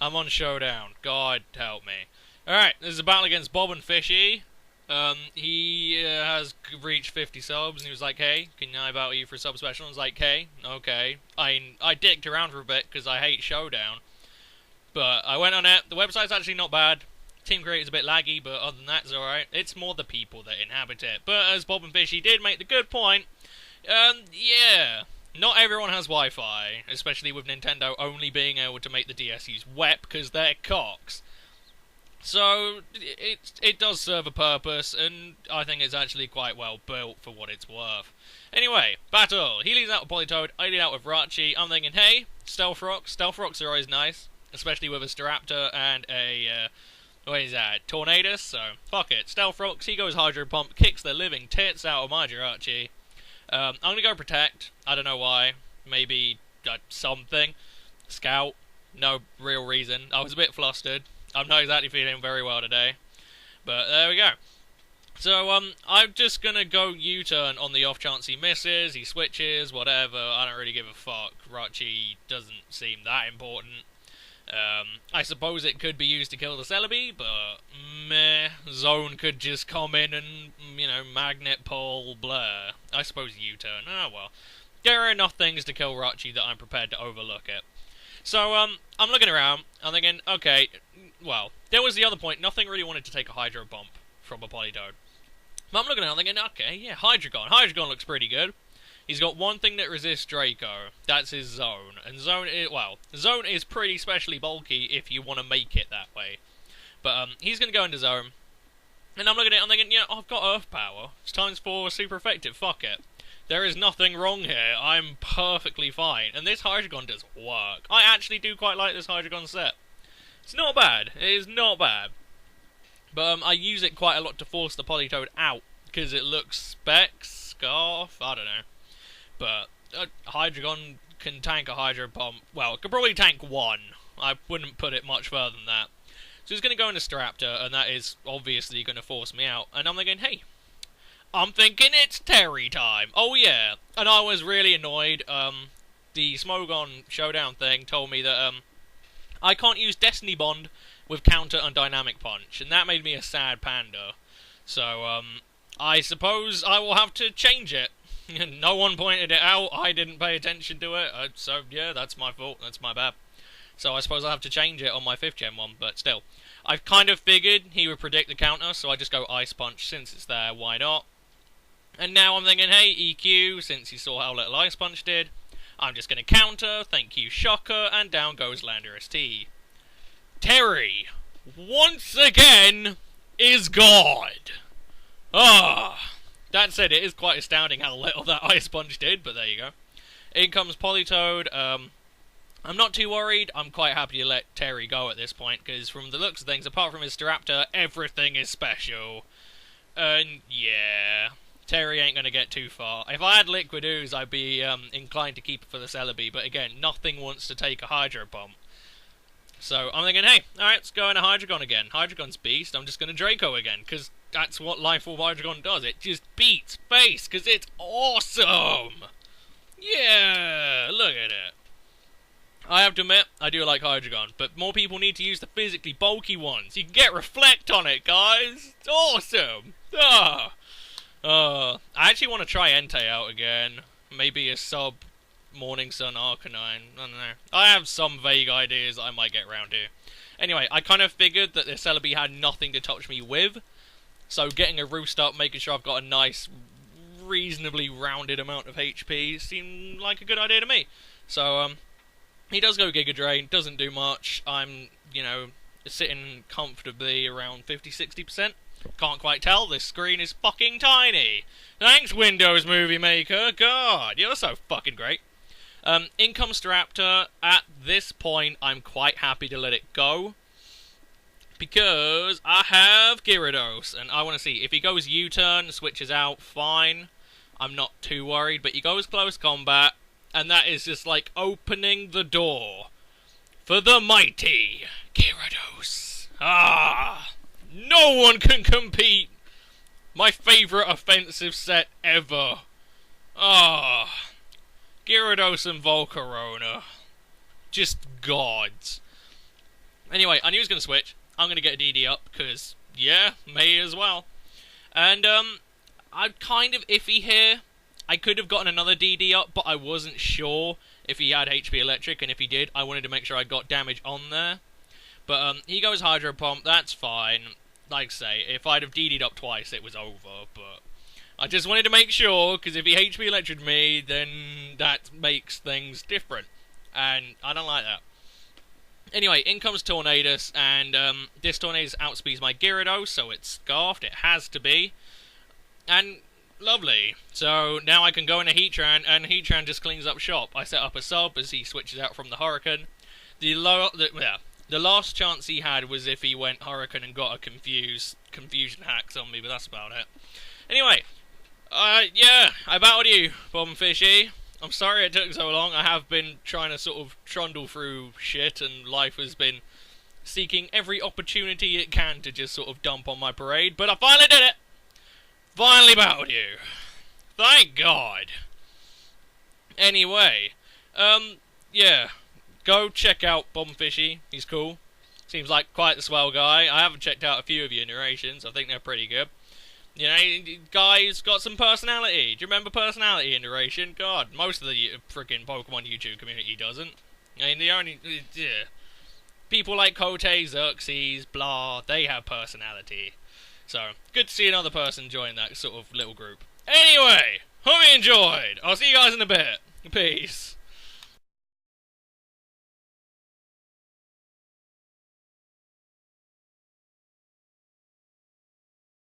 I'm on Showdown. God help me. Alright, this is a battle against Bob and Fishy. He has reached 50 subs, and he was like, hey, can I battle you for a sub special? I was like, hey, okay. I dicked around for a bit, because I hate Showdown. But I went on it. The website's actually not bad. Team creator's a bit laggy, but other than that, it's alright. It's more the people that inhabit it. But as Bob and Fishy did make the good point, yeah, not everyone has Wi-Fi, especially with Nintendo only being able to make the DS use WEP because they're cocks. So it does serve a purpose, and I think it's actually quite well built for what it's worth. Anyway, battle. He leads out with Politoed, I lead out with Rachi. I'm thinking, hey, Stealth Rocks. Stealth Rocks are always nice, especially with a Staraptor and a what is that? Tornadus? So, fuck it. Stealth Rocks, he goes Hydro Pump, kicks the living tits out of my Jirachi. I'm gonna go Protect. I don't know why. Maybe something. Scout. No real reason. I was a bit flustered. I'm not exactly feeling very well today. But there we go. So, I'm just gonna go U-turn on the off chance he misses, he switches, whatever. I don't really give a fuck. Rachi doesn't seem that important. I suppose it could be used to kill the Celebi, but meh. Zone could just come in and, you know, magnet pull, blur. I suppose U-turn. Oh well. There are enough things to kill Rachi that I'm prepared to overlook it. So, I'm looking around, I'm thinking, okay, well, there was the other point, nothing really wanted to take a Hydro Bump from a Politoed. But I'm looking around thinking, okay, yeah, Hydreigon. Hydreigon looks pretty good. He's got one thing that resists Draco. That's his Zone. And Zone is, well, Zone is pretty specially bulky if you want to make it that way. But, he's going to go into Zone. And I'm looking at it, I'm thinking, yeah, I've got Earth Power. It's times 4 super effective, fuck it. There is nothing wrong here. I'm perfectly fine. And this Hydreigon does work. I actually do quite like this Hydreigon set. It's not bad. It is not bad. But, I use it quite a lot to force the Politoed out. Because it looks Scarf? I don't know. But Hydreigon can tank a Hydro Pump. Well, it could probably tank one. I wouldn't put it much further than that. So he's going to go into Staraptor, and that is obviously going to force me out. And I'm thinking, hey, I'm thinking it's Terry time. Oh yeah. And I was really annoyed. The Smogon Showdown thing told me that I can't use Destiny Bond with Counter and Dynamic Punch, and that made me a sad panda. So I suppose I will have to change it. No one pointed it out, I didn't pay attention to it, so yeah, that's my fault, that's my bad. So I suppose I'll have to change it on my 5th gen one, but still. I've kind of figured he would predict the counter, so I just go Ice Punch since it's there, why not? And now I'm thinking, hey, EQ, since you saw how little Ice Punch did, I'm just going to counter, thank you Shocker, and down goes Landorus T. Terry, once again, is God. Ah. That said, it is quite astounding how little that Ice Punch did, but there you go. In comes Politoed. I'm not too worried. I'm quite happy to let Terry go at this point, because from the looks of things, apart from his Staraptor, everything is special. And yeah, Terry ain't going to get too far. If I had Liquid Ooze, I'd be inclined to keep it for the Celebi, but again, nothing wants to take a Hydro Pump. So I'm thinking, hey, alright, let's go into Hydreigon again. Hydreigon's beast, I'm just going to Draco again, because that's what Life Orb Hydreigon does. It just beats face, because it's awesome! Yeah, look at it. I have to admit, I do like Hydreigon, but more people need to use the physically bulky ones. You can get Reflect on it, guys! It's awesome! I actually want to try Entei out again. Maybe a sub Morning Sun Arcanine. I don't know. I have some vague ideas I might get round to. Anyway, I kind of figured that the Celebi had nothing to touch me with, so getting a Roost up, making sure I've got a nice, reasonably rounded amount of HP seemed like a good idea to me. So, he does go Giga Drain, doesn't do much. I'm, you know, sitting comfortably around 50-60%. Can't quite tell, this screen is fucking tiny. Thanks, Windows Movie Maker. God, you're so fucking great. In comes Staraptor. At this point, I'm quite happy to let it go, because I have Gyarados, and I want to see, if he goes U-turn, switches out, fine. I'm not too worried, but he goes close combat, and that is just like opening the door for the mighty Gyarados. Ah! No one can compete! My favourite offensive set ever. Ah! Gyarados and Volcarona. Just gods. Anyway, I knew he was going to switch. I'm going to get a DD up, because, yeah, may as well. And, I'm kind of iffy here. I could have gotten another DD up, but I wasn't sure if he had HP Electric, and if he did, I wanted to make sure I got damage on there. But, he goes Hydro Pump, that's fine. Like I say, if I'd have DD'd up twice, it was over, but I just wanted to make sure, because if he HP Electric me, then that makes things different. And I don't like that. Anyway, in comes Tornadus, and this Tornadus outspeeds my Gyarados, so it's scarfed, it has to be. And lovely. So now I can go into Heatran, and Heatran just cleans up shop. I set up a sub as he switches out from the Hurricane. The last chance he had was if he went Hurricane and got a confusion hacks on me, but that's about it. Anyway, yeah, I battled you, Bob and Fishy. I'm sorry it took so long. I have been trying to sort of trundle through shit, and life has been seeking every opportunity it can to just sort of dump on my parade, but I finally did it! Finally battled you. Thank God. Anyway, yeah, go check out Bob and Fishy. He's cool. Seems like quite the swell guy. I haven't checked out a few of your narrations. I think they're pretty good. You know, guy's got some personality. Do you remember personality in narration? God, most of the freaking Pokemon YouTube community doesn't. I mean, the only... people like Kote, Xerxes, blah, they have personality. So, good to see another person join that sort of little group. Anyway, hope you enjoyed. I'll see you guys in a bit. Peace.